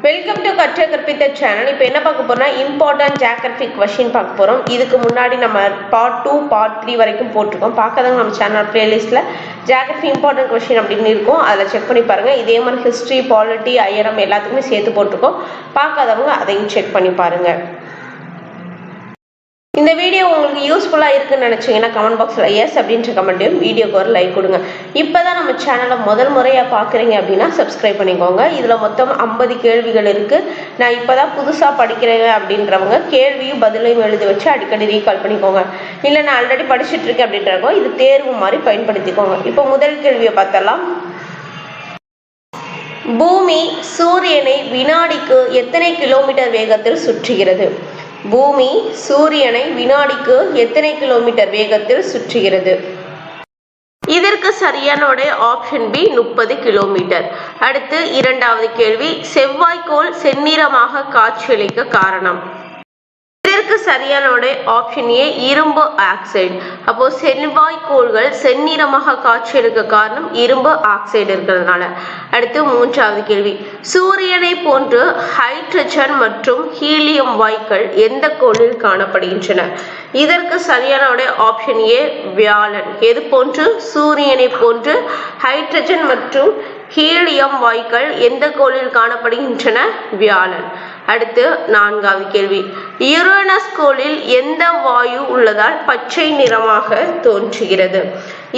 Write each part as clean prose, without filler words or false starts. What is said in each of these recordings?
Welcome to கற்ற கற்பித்த channel. இப்போ என்ன பார்க்க போறோம்னா இம்பார்ட்டன்ட் ஜியோகிராஃபி கொஸ்டின் பார்க்க போகிறோம். இதுக்கு முன்னாடி நம்ம பார்ட் 2 பார்ட் 3 வரைக்கும் போட்டிருக்கோம். பார்க்காதவங்க நம்ம சேனல் பிளேலிஸ்ட்டில் ஜியோகிராஃபி இம்பார்ட்டன்ட் கொஸ்டின் அப்படின்னு இருக்கும், அதில் செக் பண்ணி பாருங்கள். இதே மாதிரி ஹிஸ்ட்ரி, பாலிட்டி, ஐஎன்எம் எல்லாத்துக்குமே சேர்த்து போட்டிருக்கோம். பார்க்காதவங்க அதையும் செக் பண்ணி பாருங்கள். இந்த வீடியோ உங்களுக்கு யூஸ்ஃபுல்லாக இருக்குன்னு நினச்சிங்கன்னா கமெண்ட் பாக்ஸில் எஸ் அப்படின்ற கமெண்ட்டையும் வீடியோக்கு ஒரு லைக் கொடுங்க. இப்போ தான் நம்ம சேனலை முதல் முறையாக பார்க்குறீங்க அப்படின்னா சப்ஸ்கிரைப் பண்ணிக்கோங்க. இதில் மொத்தம் 50 கேள்விகள் இருக்குது. நான் இப்போ தான் புதுசாக படிக்கிறேங்க அப்படின்றவங்க கேள்வியும் பதிலையும் எழுதி வச்சு அடிக்கடி ரீகால் பண்ணிக்கோங்க. இல்லை நான் ஆல்ரெடி படிச்சுட்டு இருக்கேன் அப்படின்றவங்க இது தேர்வு மாதிரி பயன்படுத்திக்கோங்க. இப்போ முதல் கேள்வியை பார்த்தலாம். பூமி சூரியனை வினாடிக்கு எத்தனை கிலோமீட்டர் வேகத்தில் சுற்றுகிறது? பூமி சூரியனை வினாடிக்கு எத்தனை கிலோமீட்டர் வேகத்தில் சுற்றுகிறது? இதற்கு சரியான ஆப்ஷன் பி 30 கிலோமீட்டர். அடுத்து இரண்டாவது கேள்வி, செவ்வாய்க்கோள் செந்நிறமாக காட்சியளிக்க காரணம்? இதற்கு சரியான ஆப்ஷன் ஏ இரும்பு ஆக்சைடு. அப்போ செவ்வாய்க்கோள்கள் செந்நிறமாக காட்சியளிக்க காரணம் இரும்பு ஆக்சைடு இருக்கிறதுனால. அடுத்து மூன்றாவது கேள்வி, சூரியனை போன்று ஹைட்ரஜன் மற்றும் ஹீலியம் வாயுக்கள் எந்த கோளில் காணப்படுகின்றன? இதற்கு சரியான ஆப்ஷன் ஏ வியாழன். எது போன்று? சூரியனை போன்று ஹைட்ரஜன் மற்றும் ஹீலியம் வாயுக்கள் எந்த கோளில் காணப்படுகின்றன? வியாழன். அடுத்து நான்காவது கேள்வி, யுரேனஸ் கோளில் எந்த வாயு உள்ளதால் பச்சை நிறமாக தோன்றுகிறது?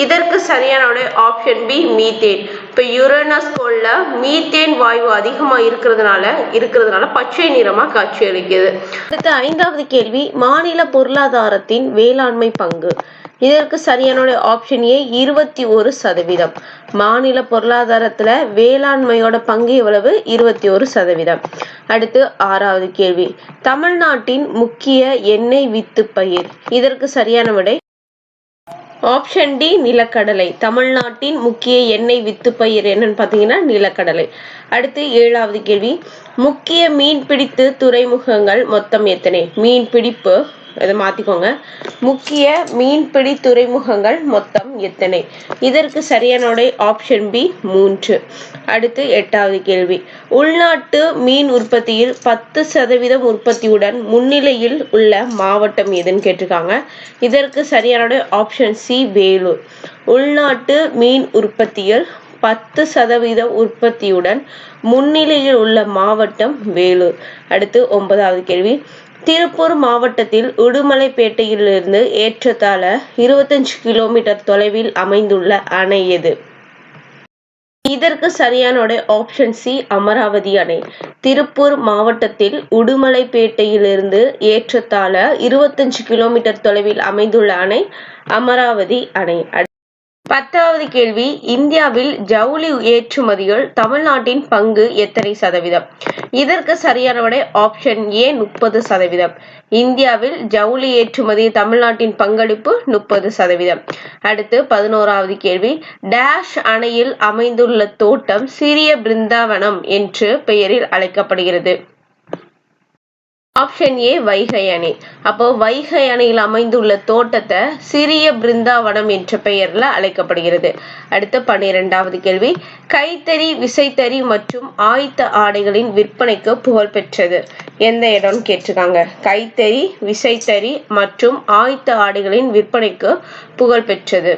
இதற்கு சரியான ஆப்ஷன் பி மீத்தேன். இப்போ யுரேனஸ் கோள்ல மீத்தேன் வாயு அதிகமாக இருக்கிறதுனால பச்சை நிறமாக காட்சியளிக்கிறது. அடுத்து ஐந்தாவது கேள்வி, மாநில பொருளாதாரத்தின் வேளாண்மை பங்கு. இதற்கு சரியான ஆப்ஷன் ஏ 21%. மாநில பொருளாதாரத்துல வேளாண்மையோட பங்கு எவ்வளவு? 21%. அடுத்து ஆறாவது கேள்வி, தமிழ்நாட்டின் முக்கிய எண்ணெய் வித்து பயிர். இதற்கு சரியான விடை ஆப்ஷன் டி நிலக்கடலை. தமிழ்நாட்டின் முக்கிய எண்ணெய் வித்து பயிர் என்னன்னு பார்த்தீங்கன்னா நிலக்கடலை. அடுத்து ஏழாவது கேள்வி, முக்கிய மீன்பிடித்து துறைமுகங்கள் மொத்தம் எத்தனை? மீன்பிடிப்பு இதை மாத்திக்கோங்க, முக்கிய மீன்பிடி துறைமுகங்கள் மொத்தம் எத்தனை? இதற்கு சரியான ஆப்ஷன் பி 3. அடுத்து எட்டாவது கேள்வி, உள்நாட்டு மீன் உற்பத்தியில் 10% உற்பத்தியுடன் முன்னிலையில் உள்ள மாவட்டம் எதுன்னு கேட்டிருக்காங்க. இதற்கு சரியான ஆப்ஷன் சி வேலூர். உள்நாட்டு மீன் உற்பத்தியில் 10% உற்பத்தியுடன் முன்னிலையில் உள்ள மாவட்டம் வேலூர். அடுத்து 9வது கேள்வி, திருப்பூர் மாவட்டத்தில் உடுமலைப்பேட்டையிலிருந்து ஏற்றத்தாழ 25 கிலோமீட்டர் தொலைவில் அமைந்துள்ள அணை எது? இதற்கு சரியான ஆப்ஷன் சி அமராவதி அணை. திருப்பூர் மாவட்டத்தில் உடுமலைப்பேட்டையிலிருந்து ஏற்றத்தாழ 25 கிலோமீட்டர் தொலைவில் அமைந்துள்ள அணை அமராவதி அணை. 10வது கேள்வி, இந்தியாவில் ஜவுளி ஏற்றுமதிகள் தமிழ்நாட்டின் பங்கு எத்தனை சதவீதம்? இதற்கு சரியான ஆப்ஷன் ஏ 30%. இந்தியாவில் ஜவுளி ஏற்றுமதி தமிழ்நாட்டின் பங்களிப்பு 30%. அடுத்து 11வது கேள்வி, டேஷ் அணையில் அமைந்துள்ள தோட்டம் சிறிய பிருந்தாவனம் என்று பெயரில் அழைக்கப்படுகிறது? ஆப்ஷன் ஏ வைகை அணை. அப்போ வைகை அணையில் அமைந்துள்ள தோட்டத்தை சிறிய பிருந்தாவனம் என்ற பெயர்ல அழைக்கப்படுகிறது. அடுத்த 12வது கேள்வி, கைத்தறி, விசைத்தறி மற்றும் ஆயத்த ஆடைகளின் விற்பனைக்கு புகழ் பெற்றது எந்த இடம்னு கேட்டிருக்காங்க. கைத்தறி, விசைத்தறி மற்றும் ஆயத்த ஆடைகளின் விற்பனைக்கு புகழ் பெற்றது.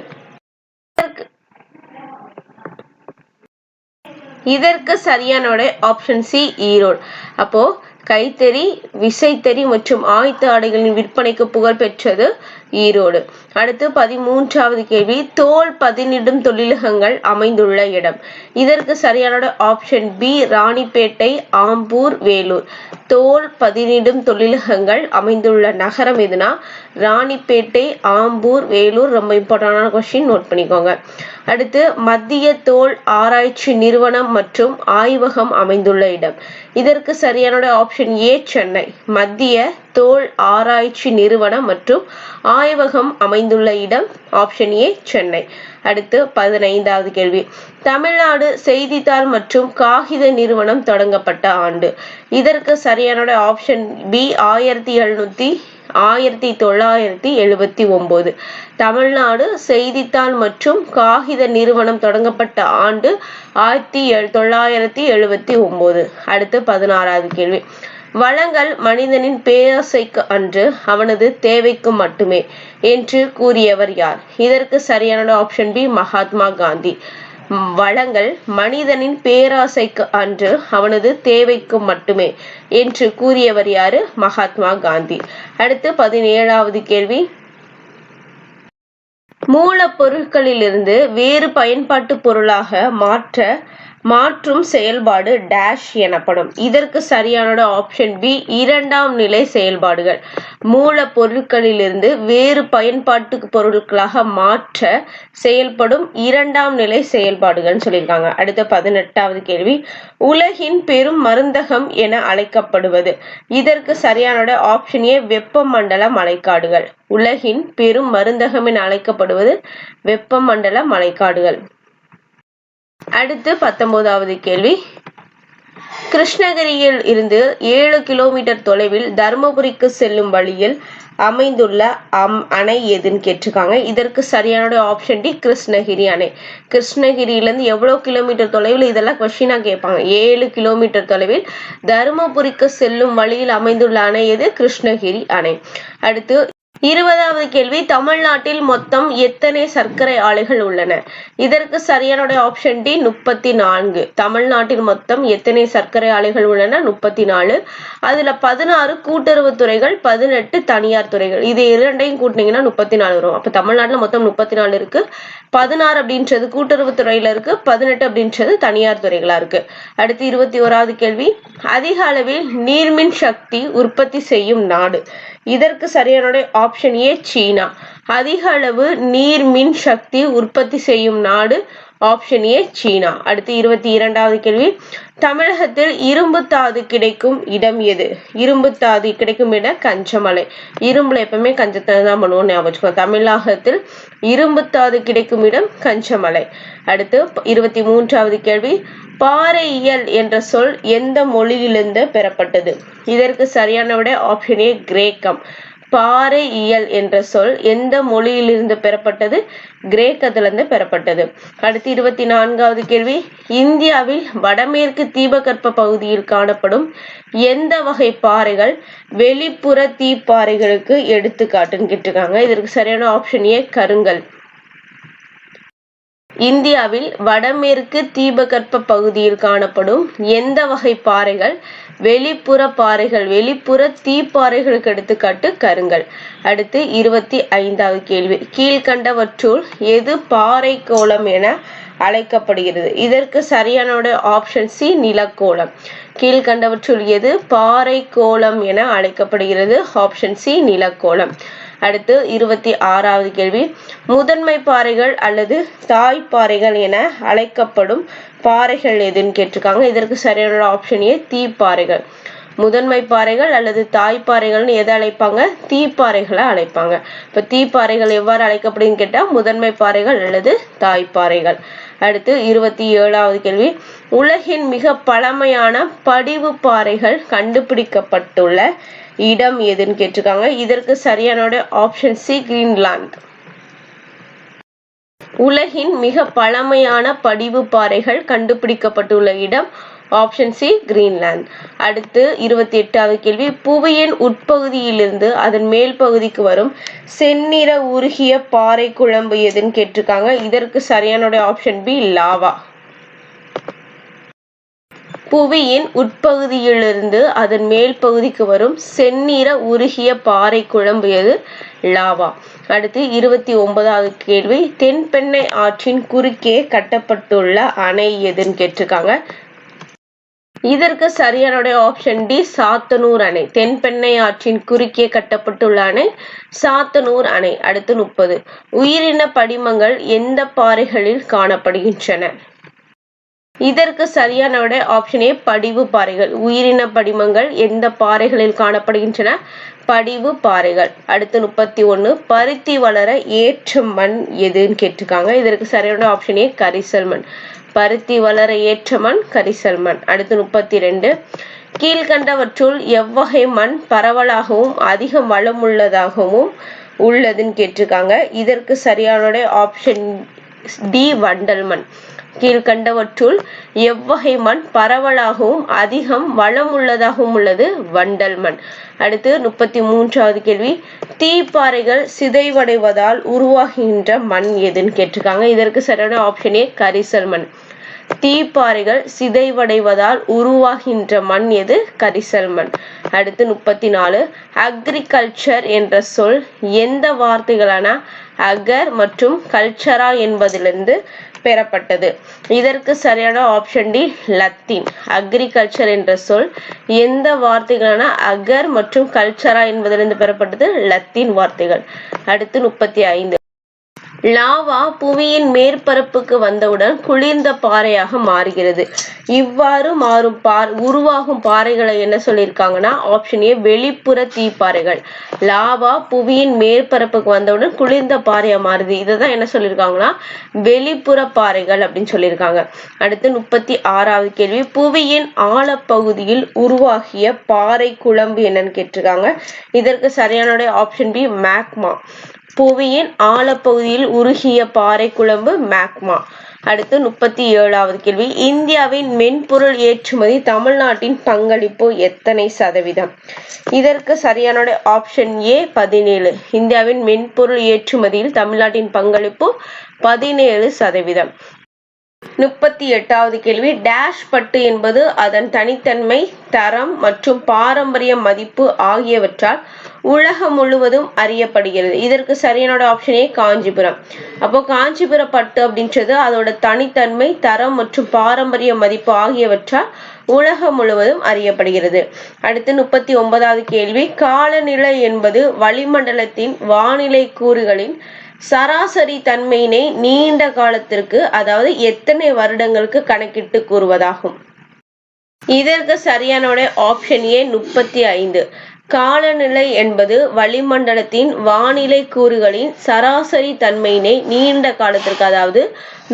இதற்கு சரியான ஆப்ஷன் சி ஈரோடு. அப்போ கைத்தறி, விசைத்தறி மற்றும் ஆயத்த ஆடைகளின் விற்பனைக்கு புகழ் பெற்றது ஈரோடு. அடுத்து 13வது கேள்வி, தோல் பதனிடும் தொழிலகங்கள் அமைந்துள்ள இடம். இதற்கு சரியான ஆப்ஷன் பி ராணிப்பேட்டை, ஆம்பூர், வேலூர். தோல் பதனிடும் தொழிலகங்கள் அமைந்துள்ள நகரம் எதுனா ராணிப்பேட்டை, ஆம்பூர், வேலூர். ரொம்ப இம்பார்ட்டன்டான கொஸ்டின், நோட் பண்ணிக்கோங்க. அடுத்து மத்திய தோல் ஆராய்ச்சி நிறுவனம் மற்றும் ஆய்வகம் அமைந்துள்ள இடம். இதற்கு சரியான ஆப்ஷன் ஏ சென்னை. மத்திய தோல் ஆராய்ச்சி நிறுவனம் மற்றும் ஆய்வகம் அமைந்துள்ள இடம் ஆப்ஷன் ஏ சென்னை. அடுத்து 15வது கேள்வி, தமிழ்நாடு செய்தித்தாள் மற்றும் காகித நிறுவனம் தொடங்கப்பட்ட ஆண்டு. இதற்கு சரியான ஆப்ஷன் பி 1750. 1979. தமிழ்நாடு செய்தித்தாள் மற்றும் காகித நிறுவனம் தொடங்கப்பட்ட ஆண்டு 1979. அடுத்து 16வது கேள்வி. வளங்கள் மனிதனின் பேராசைக்கு அன்று அவனது தேவைக்கு மட்டுமே என்று கூறியவர் யார்? இதற்கு சரியான ஆப்ஷன் பி மகாத்மா காந்தி. வளங்கள் மனிதனின் பேராசைக்கு அன்று அவனது தேவைக்கு மட்டுமே என்று கூறியவர் யாரு? மகாத்மா காந்தி. அடுத்து 17வது கேள்வி. மூலப்பொருட்களிலிருந்து வேறு பயன்பாட்டு பொருளாக மாற்றும் செயல்பாடு டேஷ் எனப்படும். இதற்கு சரியான ஆப்ஷன் பி இரண்டாம் நிலை செயல்பாடுகள். மூலப்பொருட்களிலிருந்து வேறு பயன்பாட்டு பொருட்களாக மாற்ற செயல்படும் இரண்டாம் நிலை செயல்பாடுகள் சொல்லியிருக்காங்க. அடுத்த 18வது கேள்வி. உலகின் பெரும் மருந்தகம் என அழைக்கப்படுவது. இதற்கு சரியான ஆப்ஷன் ஏ வெப்பமண்டல மழைக்காடுகள். உலகின் பெரும் மருந்தகம் என அழைக்கப்படுவது வெப்பமண்டல மழைக்காடுகள். அடுத்து 19வது கேள்வி. கிருஷ்ணகிரியில் இருந்து 7 கிலோமீட்டர் தொலைவில் தர்மபுரிக்கு செல்லும் வழியில் அமைந்துள்ள அணை எதுன்னு கேட்டிருக்காங்க. இதற்கு சரியான ஆப்ஷன் டி கிருஷ்ணகிரி அணை. கிருஷ்ணகிரியிலிருந்து எவ்வளவு கிலோமீட்டர் தொலைவில், இதெல்லாம் கொஸ்டினா கேட்பாங்க. 7 கிலோமீட்டர் தொலைவில் தர்மபுரிக்கு செல்லும் வழியில் அமைந்துள்ள அணை எது? கிருஷ்ணகிரி அணை. அடுத்து 20வது கேள்வி. தமிழ்நாட்டில் மொத்தம் எத்தனை சர்க்கரை ஆலைகள் உள்ளன? இதற்கு சரியான ஆப்ஷன் டி 34. தமிழ்நாட்டில் மொத்தம் எத்தனை சர்க்கரை ஆலைகள் உள்ளன? 34. அதுல 16 கூட்டுறவு துறைகள், 18 தனியார் துறைகள். இது இரண்டையும் கூட்டினீங்கன்னா 34 வரும். அப்ப தமிழ்நாட்டுல மொத்தம் 34 இருக்கு. 16 அப்படின்றது கூட்டுறவு துறையில இருக்கு, 18 அப்படின்றது தனியார் துறைகளா இருக்கு. அடுத்து 21வது கேள்வி. அதிக அளவில் நீர்மின் சக்தி உற்பத்தி செய்யும் நாடு. இதற்கு சரியான ஆப்ஷன் ஏ சீனா. அதிக அளவு நீர்மின் சக்தி உற்பத்தி செய்யும் நாடு ஆப்ஷன் ஏ சீனா. அடுத்து 22வது கேள்வி. தமிழகத்தில் இரும்பு தாது கிடைக்கும் இடம் எது? இரும்பு தாது கிடைக்கும் இடம் கஞ்சமலை. இரும்புல எப்பவுமே கஞ்சத்தை தான் பண்ணுவோம், ஞாபகம். தமிழகத்தில் இரும்பு தாது கிடைக்கும் இடம் கஞ்சமலை. அடுத்து 23வது கேள்வி. பாறையியல் என்ற சொல் எந்த மொழியிலிருந்து பெறப்பட்டது? இதற்கு சரியான விட ஆப்ஷன் ஏ கிரேக்கம். பாறையியல் என்ற சொல் எந்த மொழியிலிருந்து பெறப்பட்டது? கிரேக்கத்திலிருந்து பெறப்பட்டது. அடுத்து 24வது கேள்வி. இந்தியாவில் வடமேற்கு தீபகற்ப பகுதியில் காணப்படும் எந்த வகை பாறைகள் வெளிப்புற தீப்பாறைகளுக்கு எடுத்துக்காட்டுன்னு கேட்டிருக்காங்க. இதற்கு சரியான ஆப்ஷன் ஏ கருங்கல். இந்தியாவில் வடமேற்கு தீபகற்ப பகுதியில் காணப்படும் எந்த வகை பாறைகள் வெளிப்புற பாறைகள், வெளிப்புற தீப்பாறைகளுக்கு எடுத்துக்காட்டு கருங்கல். அடுத்து 25வது கேள்வி. கீழ்கண்டவற்றுள் எது பாறை கோளம் என அழைக்கப்படுகிறது? இதற்கு சரியான ஆப்ஷன் சி நிலக்கோளம். கீழ்கண்டவற்றுள் எது பாறை கோளம் என அழைக்கப்படுகிறது? ஆப்ஷன் சி நிலக்கோளம். அடுத்து 26வது கேள்வி. முதன்மை பாறைகள் அல்லது தாய்ப்பாறைகள் என அழைக்கப்படும் பாறைகள் எதுன்னு கேட்டிருக்காங்க. இதற்கு சரியான ஆப்ஷன் ஏ தீப்பாறைகள். முதன்மை பாறைகள் அல்லது தாய்ப்பாறைகள்னு எதை அழைப்பாங்க? தீப்பாறைகளை அழைப்பாங்க. இப்ப தீப்பாறைகள் எவ்வாறு அழைக்கப்படுதுன்னு கேட்டா முதன்மை பாறைகள் அல்லது தாய்ப்பாறைகள். அடுத்து 27வது கேள்வி. உலகின் மிக பழமையான படிவு பாறைகள் கண்டுபிடிக்கப்பட்டுள்ள இடம் எதுன்னு கேட்டிருக்காங்க. இதற்கு சரியான ஆப்ஷன் சி கிரீன்லாந்து. உலகின் மிக பழமையான படிவு பாறைகள் கண்டுபிடிக்கப்பட்டுள்ள இடம் ஆப்ஷன் சி கிரீன்லாந்து. அடுத்து 28வது கேள்வி. புவியின் உட்பகுதியிலிருந்து அதன் மேல் பகுதிக்கு வரும் செந்நிற உருகிய பாறை குழம்பு எதுன்னு கேட்டிருக்காங்க. இதற்கு சரியான ஆப்ஷன் பி லாவா. புவியின் உட்பகுதியிலிருந்து அதன் மேல் பகுதிக்கு வரும் செந்நிற உருகிய பாறை குழம்பு எது? லாவா. அடுத்து 29வது கேள்வி. தென்பெண்ணை ஆற்றின் குறுக்கே கட்டப்பட்டுள்ள அணை எதுன்னு கேட்டிருக்காங்க. இதற்கு சரியான ஆப்ஷன் டி சாத்தனூர் அணை. தென்பெண்ணை ஆற்றின் குறுக்கே கட்டப்பட்டுள்ள அணை சாத்தனூர் அணை. அடுத்து 30. உயிரின படிமங்கள் எந்த பாறைகளில் காணப்படுகின்றன? இதற்கு சரியான விட ஆப்ஷன் ஏ படிவு பாறைகள். உயிரின படிமங்கள் எந்த பாறைகளில் காணப்படுகின்றன? படிவு பாறைகள். அடுத்து 31. பருத்தி வளர ஏற்ற மண் எதுன்னு கேட்டிருக்காங்க. இதற்கு சரியான ஆப்ஷன் ஏ கரிசல் மண். பருத்தி வளர ஏற்ற மண் கரிசல் மண். அடுத்து 32. கீழ்கண்டவற்றுள் எவ்வகை மண் பரவலாகவும் அதிக வளமுள்ளதாகவும் உள்ளதுன்னு கேட்டிருக்காங்க. இதற்கு சரியான ஆப்ஷன் டி வண்டல் மண். கீழ்கண்டவற்றுள் எவ்வகை மண் பரவலாகவும் அதிகம் வளமுள்ளதாகவும் உள்ளது? வண்டல் மண். அடுத்து 33வது கேள்வி, தீப்பாறைகள் சிதைவடைவதால் உருவாகின்ற மண் எதுன்னு கேட்டிருக்காங்க. இதற்கு சரியான ஆப்ஷன் ஏ கரிசல் மண். தீப்பாறைகள் சிதைவடைவதால் உருவாகின்ற மண் எது? கரிசல் மண். அடுத்து 34, அக்ரிகல்ச்சர் என்ற சொல் எந்த வார்த்தைகளான அகர் மற்றும் கல்ச்சரா என்பதிலிருந்து பெறப்பட்டது? இதற்கு சரியான ஆப்ஷன் டி லத்தீன். அக்ரிகல்ச்சர் என்ற சொல் எந்த வார்த்தைகளான அகர் மற்றும் கல்ச்சரா என்பதிலிருந்து பெறப்பட்டது? லத்தீன் வார்த்தைகள். அடுத்து 35, லாவா புவியின் மேற்பரப்புக்கு வந்தவுடன் குளிர்ந்த பாறையாக மாறுகிறது. இவ்வாறு உருவாகும் பாறைகளை என்ன சொல்லியிருக்காங்கன்னா ஆப்ஷன் ஏ வெளிப்புற தீப்பாறைகள். லாவா புவியின் மேற்பரப்புக்கு வந்தவுடன் குளிர்ந்த பாறையா மாறுது. இதைதான் என்ன சொல்லியிருக்காங்கன்னா வெளிப்புற பாறைகள் அப்படின்னு சொல்லியிருக்காங்க. அடுத்து 36வது கேள்வி, புவியின் ஆழப்பகுதியில் உருவாகிய பாறை குழம்பு என்னன்னு கேட்டிருக்காங்க. இதற்கு சரியான ஆப்ஷன் பி மேக்மா. புவியின் ஆழப்பகுதியில் உருகிய பாறை குழம்பு மேக்மா. அடுத்து 37வது கேள்வி, இந்தியாவின் மென்பொருள் ஏற்றுமதி தமிழ்நாட்டின் பங்களிப்பு எத்தனை சதவீதம்? இதற்கு சரியான ஆப்ஷன் ஏ 17. இந்தியாவின் மென்பொருள் ஏற்றுமதியில் தமிழ்நாட்டின் பங்களிப்பு 17%. 38வது கேள்வி, டேஷ் பட்டு என்பது அதன் தனித்தன்மை, தரம் மற்றும் பாரம்பரிய மதிப்பு ஆகியவற்றால் உலகம் முழுவதும் அறியப்படுகிறது. இதற்கு சரியான ஆப்ஷன் ஏ காஞ்சிபுரம். அப்போ காஞ்சிபுரம் பட்டு அப்படின்றது அதோட தனித்தன்மை, தரம் மற்றும் பாரம்பரிய மதிப்பு ஆகியவற்றால் உலகம் முழுவதும் அறியப்படுகிறது. அடுத்து 39வது கேள்வி, காலநிலை என்பது வளிமண்டலத்தின் வானிலை கூறுகளின் சராசரி தன்மையினை நீண்ட காலத்திற்கு, அதாவது எத்தனை வருடங்களுக்கு கணக்கிட்டு கூறுவதாகும்? இதற்கு சரியான ஆப்ஷன் ஏ 35. காலநிலை என்பது வளிமண்டலத்தின் வானிலை கூறுகளின் சராசரி தன்மையினை நீண்ட காலத்திற்கு, அதாவது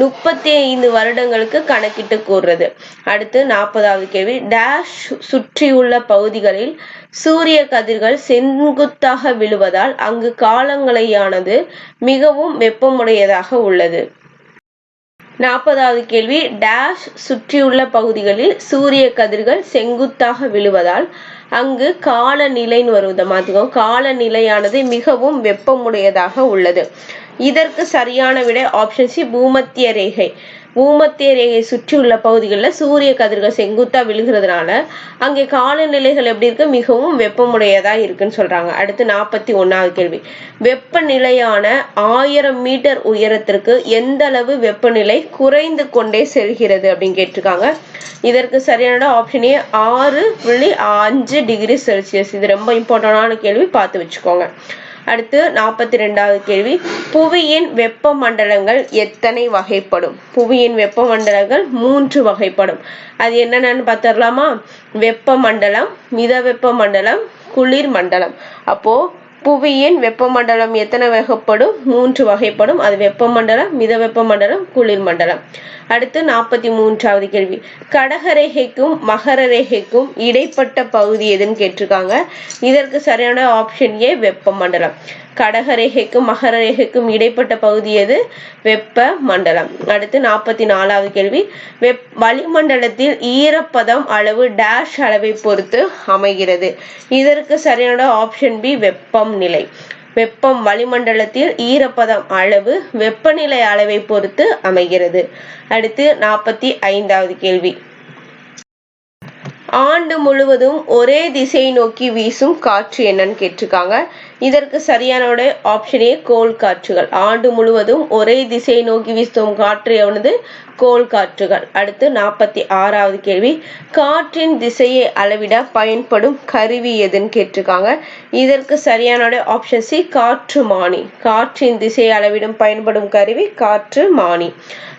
35 வருடங்களுக்கு கணக்கிட்டு கூறுறது. அடுத்து 40வது கேள்வி, டேஷ் சுற்றியுள்ள பகுதிகளில் சூரிய கதிர்கள் செங்குத்தாக விழுவதால் அங்கு காலநிலையானது மிகவும் வெப்பமுடையதாக உள்ளது. 40வது கேள்வி, டேஷ் சுற்றியுள்ள பகுதிகளில் சூரிய கதிர்கள் செங்குத்தாக விழுவதால் அங்கு காலநிலைன்னு வருவதை மாத்துக்கோங்க. காலநிலையானது மிகவும் வெப்பமுடையதாக உள்ளது. இதற்கு சரியான விடை ஆப்ஷன் சி பூமத்திய ரேகை. பூமத்திய ரேகை சுற்றியுள்ள பகுதிகளில் சூரிய கதிர்கள் செங்குத்தா விழுகிறதுனால அங்கே காலநிலைகள் எப்படி இருக்கு? மிகவும் வெப்பமுடையதா இருக்குன்னு சொல்றாங்க. அடுத்து 41வது கேள்வி, வெப்பநிலையான 1000 மீட்டர் உயரத்திற்கு எந்த அளவு வெப்பநிலை குறைந்து கொண்டே செல்கிறது அப்படின்னு கேட்டிருக்காங்க. இதற்கு சரியான ஆப்ஷன் ஏ 6.5 டிகிரி செல்சியஸ். இது ரொம்ப இம்பார்ட்டன்டான கேள்வி, பார்த்து வச்சுக்கோங்க. அடுத்து 42வது கேள்வி, புவியின் வெப்ப மண்டலங்கள் எத்தனை வகைப்படும்? புவியின் வெப்ப மண்டலங்கள் 3 வகைப்படும். அது என்னென்னு பார்த்துடலாமா? வெப்ப மண்டலம், மித வெப்ப மண்டலம், குளிர் மண்டலம். அப்போ புவியின் வெப்பமண்டலம் எத்தனை வகைப்படும்? 3 வகைப்படும். அது வெப்பமண்டலம், மித வெப்பமண்டலம், குளிர் மண்டலம். அடுத்து 43வது கேள்வி, கடகரேகைக்கும் மகர ரேகைக்கும் இடைப்பட்ட பகுதி எதுன்னு கேட்டிருக்காங்க. இதற்கு சரியான ஆப்ஷன் ஏ வெப்பமண்டலம். கடகரேகைக்கும் மகர ரேகைக்கும் இடைப்பட்ட பகுதி எது? வெப்ப மண்டலம். அடுத்து 44வது கேள்வி, வளிமண்டலத்தில் ஈரப்பதம் அளவு டேஷ் அளவை பொறுத்து அமைகிறது. இதற்கு சரியான ஆப்ஷன் பி வெப்பம் நிலை. வெப்பம் வளிமண்டலத்தில் ஈரப்பதம் அளவு வெப்பநிலை அளவை பொறுத்து அமைகிறது. அடுத்து 45வது கேள்வி, ஆண்டு முழுவதும் ஒரே திசை நோக்கி வீசும் காற்று என்னன்னு கேட்டிருக்காங்க. இதற்கு சரியான ஆப்ஷன் ஏ கோள் காற்றுகள். ஆண்டு முழுவதும் ஒரே திசை நோக்கி வீசும் காற்று எவனது? கோள் காற்றுகள். அடுத்து 46வது கேள்வி, காற்றின் திசையை அளவிட பயன்படும் கருவி எதுன்னு கேட்டிருக்காங்க. இதற்கு சரியான ஆப்ஷன் சி காற்றுமானி. காற்றின் திசையை அளவிடும் பயன்படும் கருவி காற்றுமானி.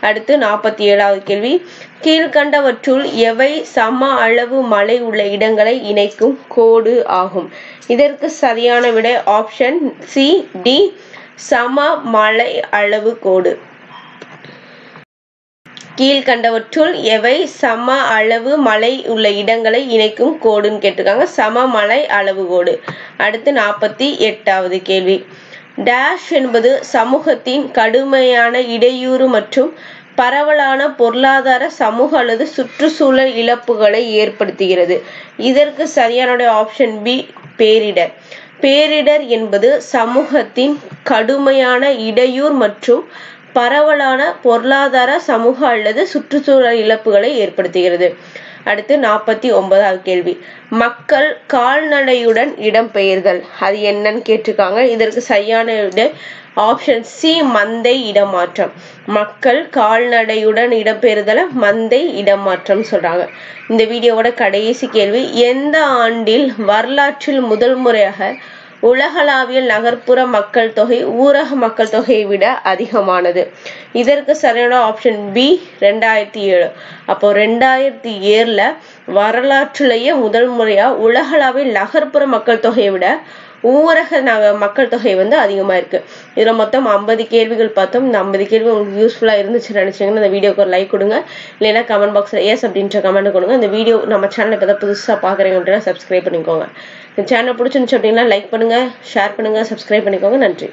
அடுத்து 47வது கேள்வி, கீழ்கண்டவற்றுள் எவை சம அளவு மழை உள்ள இடங்களை இணைக்கும் கோடு ஆகும்? இதற்கு சரியான விடை ஆப்ஷன் சி டி சம மழை அளவு கோடு. கீழ்கண்டவற்றுள் எவை சம அளவு மலை உள்ள இடங்களை இணைக்கும் கோடுன்னு கேட்டிருக்காங்க. சமமலை அளவுகோடு. அடுத்து 48வது கேள்வி. டேஷ் என்பது சமூகத்தின் கடுமையான இடையூறு மற்றும் பரவலான பொருளாதார சமூக அல்லது சுற்றுச்சூழல் இழப்புகளை ஏற்படுத்துகிறது. இதற்கு சரியான ஆப்ஷன் பி பேரிடர். பேரிடர் என்பது சமூகத்தின் கடுமையான இடையூறு மற்றும் பரவலான பொருளாதார சமூக அல்லது சுற்றுச்சூழல் இழப்புகளை ஏற்படுத்துகிறது. அடுத்து 49வது கேள்வி. மக்கள் கால்நடையுடன் இடம்பெயர்தல் அது என்னன்னு கேட்டிருக்காங்க. இதற்கு சரியான ஆப்ஷன் சி மந்தை இடமாற்றம். மக்கள் கால்நடையுடன் இடம்பெயர்தல மந்தை இடமாற்றம் சொல்றாங்க. இந்த வீடியோவோட கடைசி கேள்வி. எந்த ஆண்டில் வரலாற்றில் முதல் முறையாக உலகளாவிய நகர்ப்புற மக்கள் தொகை ஊரக மக்கள் தொகையை விட அதிகமானது? இதற்கு சரியான ஆப்ஷன் பி 2007. அப்போ 2007ல வரலாற்றிலேயே முதல் முறையா உலகளாவிய நகர்ப்புற மக்கள் தொகையை விட ஊரக மக்கள் தொகை அதிகமா இருக்கு. இதுல மொத்தம் 50 கேள்விகள் பார்த்தோம். இந்த 50 கேள்வி உங்களுக்கு யூஸ்ஃபுல்லா இருந்துச்சுன்னு நினைச்சீங்கன்னா இந்த வீடியோக்கு ஒரு லைக் கொடுங்க. இல்லைன்னா கமெண்ட் பாக்ஸ்ல எஸ் அப்படின்ற கமெண்ட் கொடுங்க. இந்த வீடியோ நம்ம சேனல் இப்பதான் புதுசா பாக்குறீங்க அப்படின்னா சப்ஸ்கிரைப் பண்ணிக்கோங்க. இந்த சேனல் பிடிச்சிருந்துச்சு அப்படின்னா லைக் பண்ணுங்க, ஷேர் பண்ணுங்க, சப்ஸ்கிரைப் பண்ணிக்கோங்க. நன்றி.